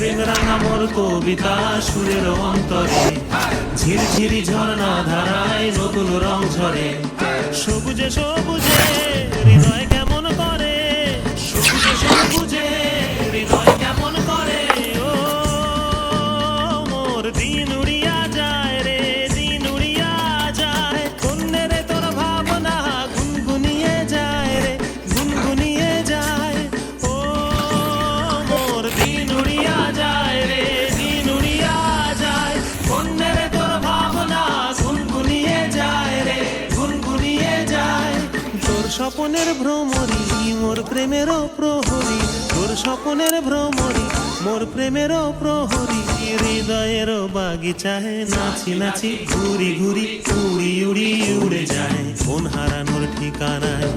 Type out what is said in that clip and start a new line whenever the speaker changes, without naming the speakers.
রিংরাঙা মোর কবিতা সুরের অন্তরে, ঝিরঝিরি ঝর্ণা ধারায় নতুন রং ঝরে। সবুজে সবুজে হৃদয় কেমন করে, সবুজে সবুজে হৃদয় কেমন করে। ও মোর দিন উড়িয়া যায় রে, দিন উড়িয়া যায়। কন্যে রে তোর ভাবনা গুনগুনিয়ে যায় রে, গুনগুনিয়ে যায়। ও মোর দিন উড়িয়া যায় রে, দিন উড়িয়া যায়। কন্যে রে তোর ভাবনা গুনগুনিয়ে যায় রে, গুনগুনিয়ে যায়। তোর স্বপনের ভ্রমরি মোর প্রেমেরও প্রহরী, তোর স্বপনের ভ্রমরি মোর প্রেমেরও প্রহরী। হৃদয়েরও বাগিচায় নাচি নাচি ঘুরি ঘুরি উড়ি উড়ি উড়ে যায়। মন হারানোর ঠিকানায়